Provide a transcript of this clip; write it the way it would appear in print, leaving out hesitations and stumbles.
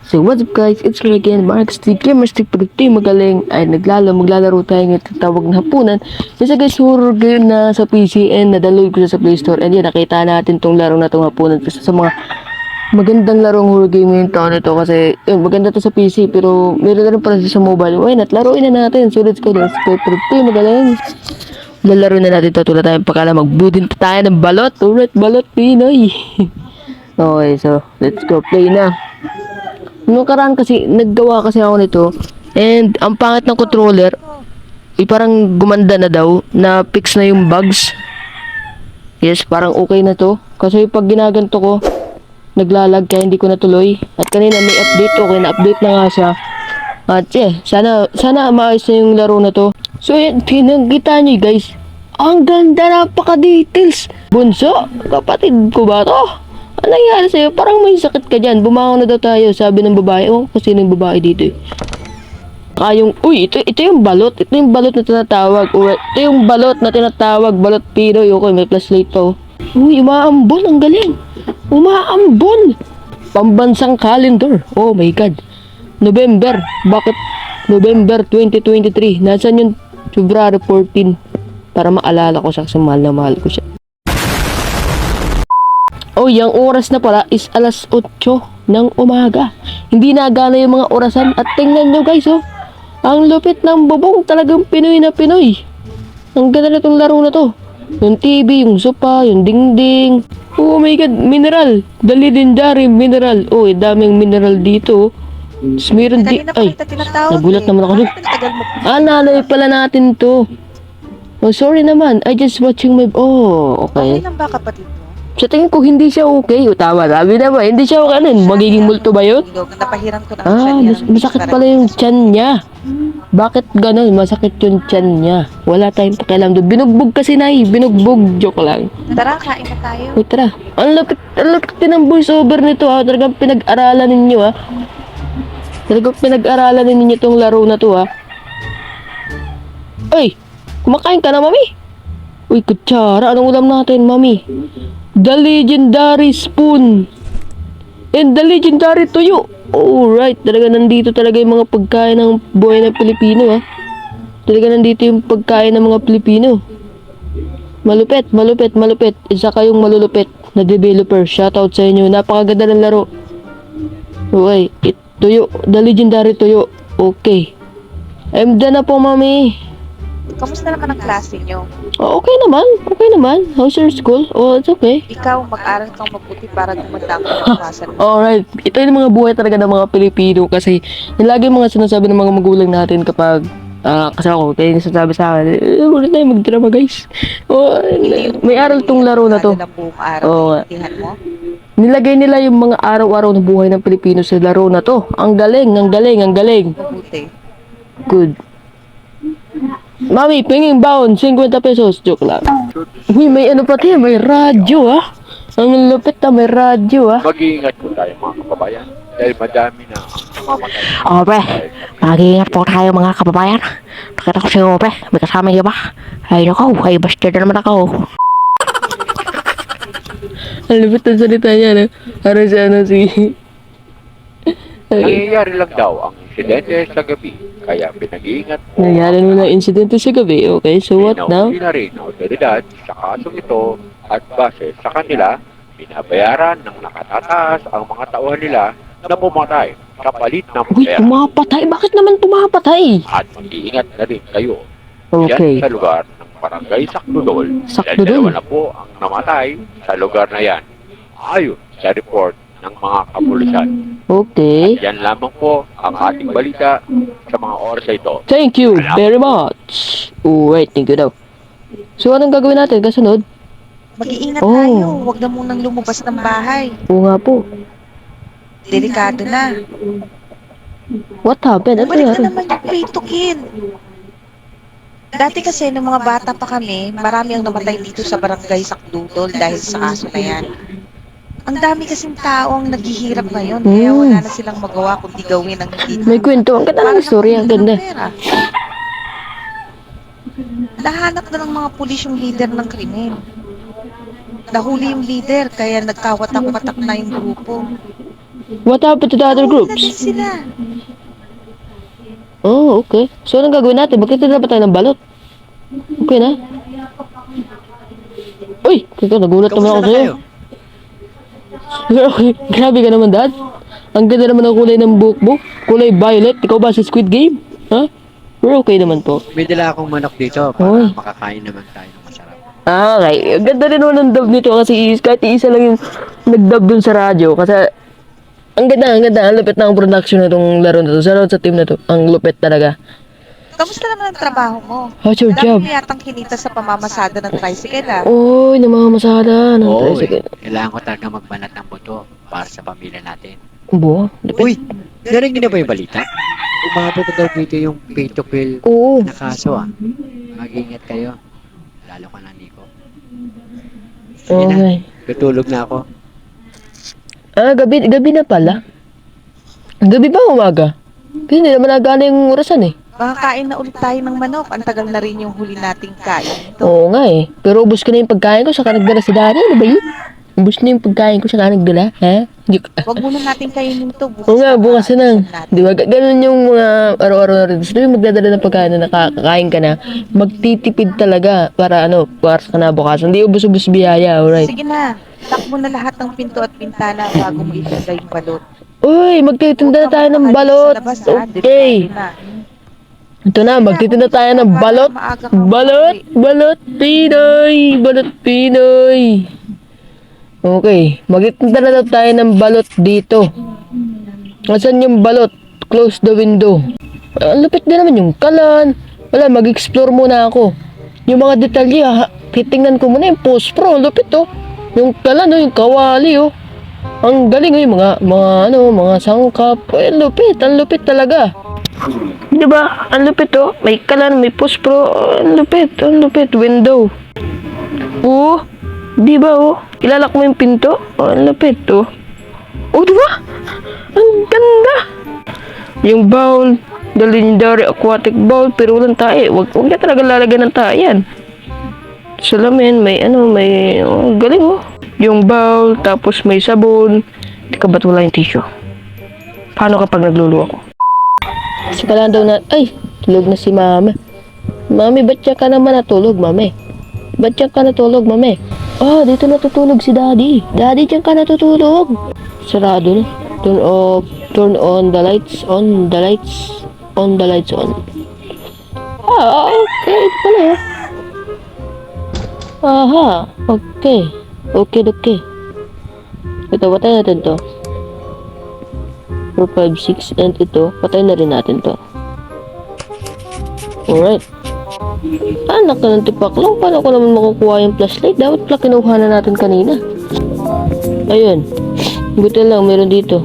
So what's up guys, it's me again, Mark Steve Gamer Steve. Pag ito'y magaling ay maglalaro tayo ng tatawag na hapunan. Isa guys, horror game na sa PC and nadaloy ko siya sa Play Store. And yan, nakita natin tong laro na tong hapunan. Kasi sa mga magandang larong horror game ngayong taon ito. Kasi maganda to sa PC pero meron na rin pala siya sa mobile. Why not? Laruin na natin. So let's go. Let's go. Pag ito'y magaling, lalaro na natin ito. Tulad tayo pakala magbudin pa tayo ng balot. Alright, balot Pinoy. Okay, so let's go. Play na. Nung karaan kasi, naggawa kasi ako nito. And, ang pangit ng controller, parang gumanda na daw, na fix na yung bugs. Yes, parang okay na to. Kasi pag ginaganto ko, naglalag kaya hindi ko natuloy. At kanina may update, okay na update na nga siya. At sana maayos na yung laro na to. So yan, pinagkita nyo guys. Ang ganda, napaka-details. Bunso, kapatid ko ba to? Ano nangyari sa'yo? Parang may sakit ka dyan. Bumangon na daw tayo, sabi ng babae. Oh, kasi ng babae dito eh. Uy, ito yung balot. Ito yung balot na tinatawag. Ito yung balot na tinatawag. Balot Pinoy. Okay, may flashlight pa oh. Uy, umaambon. Ang galing. Umaambon. Pambansang calendar. Oh my God. November. Bakit? November 2023. Nasaan yung February 14? Para maalala ko siya kasi mahal na mahal ko siya. Oh, yung oras na pala is alas 8 ng umaga. Hindi nagana yung mga orasan. At tingnan nyo guys, oh. Ang lupit ng bubong. Talagang Pinoy na Pinoy. Ang ganda na itong laro na to. Yung TV, yung sopa, yung dingding. Oh my God, mineral. The legendary mineral. Oh, daming mineral dito. Tapos meron ay, nagulat naman ako dun. Nanay pala natin to. Oh, sorry naman. I just watching my... Oh, okay. Okay lang ba kapatid mo? Sa tingin ko hindi siya okay. Tama, sabi na ba? Hindi siya okay. Ano, magiging multo ba yun? Napahiran ko na siya niya. Masakit pala yung tiyan niya. Bakit ganun? Masakit yung tiyan niya. Wala tayong pakialam doon. Binugbog kasi na binugbog. Joke lang. Tara, kain na tayo. Uy, tara. Ang lapit din ang voice over nito ha. Talagang pinag-aralan ninyo ha. Talagang pinag-aralan ninyo itong laro na to ha. Uy, kumakain ka na mami? Uy, kutsara. Anong ulam natin mami? The legendary spoon and the legendary tuyo. Alright, talaga nandito talaga yung mga pagkain ng buhay ng Pilipino ha. Talaga nandito yung pagkain ng mga Pilipino. Malupit, malupit, malupit. Isa kayong malulupit na developer. Shoutout sa inyo. Napakaganda ng laro. Okay, tuyo. The legendary tuyo. Okay. I'm done na po mami. Kamusta naman ang klase nyo? Oh, okay naman. Okay naman. How's your school? Oh, it's okay. Ikaw, mag-aral kang mabuti para gumanda ang kinabukasan mo. Alright. Ito yung mga buhay talaga ng mga Pilipino kasi yung lagi mga sinasabi ng mga magulang natin kapag kasi ako, kaya yung sinasabi sa akin, huwag tayo magdrama guys. Oh, may aral tong laro na to. Oo nga. Mo? Nilagay nila yung mga araw-araw na buhay ng Pilipino sa laro na to. Ang galing, ang galing, ang galing. Mabuti. Good. Mami, pinging baon, 50 pesos. Joke lang. Uy, may ano pati, may radyo ah. Ang lupit na may radyo ah. Mag-iingat po tayo mga kababayan dahil madami na mamatay. Oh, pre. Mag-iingat po tayo mga kababayan. Pakita ko sa'yo, pre. May kasama niyo ba? Ay, nako. Ay, bastard na naman ako. Ang lupit na salita niya, no? Para siya, si... Nangyayari lang daw ang insidente sa gabi, kaya pinag-iingat po. Nangyari mo na insidente sa gabi, okay? So what now? Pinahuli na rin ang otoridad sa kasong ito at base sa kanila, binabayaran ng nakatataas ang mga tauhan nila na pumatay sa palit ng Uy, pera. pumapatay? Bakit naman pumapatay? At mag-iingat na rin kayo. Okay. Yan sa lugar ng barangay Sakdudol. Sakdudol? Dalawa na po ang namatay sa lugar na yan. Ayon sa report ng mga kapulisan. Okay. Yan lamang po ang ating balita sa mga oras na ito. Thank you very much. Wait, thank you daw. So, anong gagawin natin? Kasunod? Mag-iingat Oh. tayo. Huwag na munang lumabas ng bahay. Oo nga po. Delikado na. What happened? Ano Balik nangyari? na naman yung pitukin. Dati kasi, nung mga bata pa kami, marami ang namatay dito sa barangay Sakdudol dahil sa kaso na yan. Ang dami kasing tao ang naghihirap ngayon, kaya wala na silang magawa kundi gawin ang hindi. May kwento. Ang ganda ng story. Ang ganda. Nahanap na ng mga pulis yung leader ng krimen. Nahuli yung leader, kaya nagkawatak-watak na yung grupo. What happened to the other Nauwi na din groups? sila. Oh, okay. So, anong gagawin natin? Magkita ba tayo ng balot? Okay na? Uy! Kaya nagulat naman ako Kamusta na sa'yo. kayo? Okay, grabe ka naman, Dad. Ang ganda naman ang kulay ng buhok mo. Kulay violet. Ikaw ba sa Squid Game? Ha? We're okay naman po. May dala akong manok dito para Uy. makakain naman tayo ng masarap. Ah, okay. Ang ganda rin naman ng dub nito kasi kahit isa lang yung nag-dub dun sa radyo. Kasi ang ganda, ang ganda. Ang lupit na ang production na itong laro na to. Sa team na to. Ang lupit talaga. Kamusta naman ang trabaho mo? How's your job? Dami mo yatang kinita sa pamamasada ng tricycle ah. Uy, namamasada ng Oo, tricycle. kailangan ko talaga magbanat ng buto para sa pamilya natin. Bo, lupit. Uy, narinig niyo na ba yung balita? Umabot na daw dito yung pay to kill Oo. na kaso ah. Mag-ingat kayo. Lalo ka na, Nico. Sige na, Okay. tutulog na ako. Ah, gabi na pala. Gabi ba o umaga? Kasi hindi naman nagana yung orasan eh. Baka kain na ulit tayo ng manok. Ang tagal na rin yung huli nating kain. Ito. Oo nga eh. Pero ubos ko na yung pagkain ko, saka nagdala si Daddy. Ano ba yun? Ubos na yung pagkain ko, saka nagdala. Ha? Huwag muna natin kainin ito. Bukas Oo nga, na bukas na. maalisan natin. Di ba? Ganun yung mga araw-araw na rin. Gusto yung magdadala ng pagkain na nakakain ka na. Magtitipid talaga para para sa kanabukasan. Hindi ubos-ubos biyaya, alright? Sige na. Lock mo na lahat ng pinto at pintana bago mo ilagay yung balot. Uy, magtitinda na tayo ng balot. Okay. Ito na, magtitinda tayo ng balot. Balot Pinoy. Balot Pinoy. Okay, magtitinda na daw tayo ng balot dito. Asan yung balot? Close the window. Ang lupit din naman yung kalan. Wala, mag-explore muna ako. Yung mga detalye, titingnan ko muna yung post pro. Ang lupit oh. Yung kalan oh, yung kawali oh. Ang galing oh, yung mga sangkap. Ang lupit talaga. Di ba? Ang lupit oh. May kalan, may post pro. Ang lupit. Window. Oh, di ba oh? Ilalak mo yung pinto. Oh, ang lupit oh. Oh, di ba? Ang ganda. Yung bowl, the legendary aquatic bowl, pero walang tae. Wag niya talaga lalagyan ng tae yan. Salamin, oh, galing oh. Yung bowl, tapos may sabon. Di ka ba't wala yung tissue? Paano kapag nagluluwa ako? Kasi kailangan daw na, ay, tulog na si mama. Mami, ba't siya ka naman natulog, mami? Ba't siya ka natulog, mami? Ah, dito natutulog si daddy. Daddy, diyan ka natutulog. Sarado na. Turn on the lights, on the lights on. Ah, okay. Ito pala eh. Aha, okay. Okay. Ito, patay natin to. 4, 5, 6, and ito, patay na rin natin to. Alright. Anak ka ng tipaklong, paano ko naman makukuha yung flashlight? Dapat pala kinuha na natin kanina. Ayun. Buti lang, meron dito.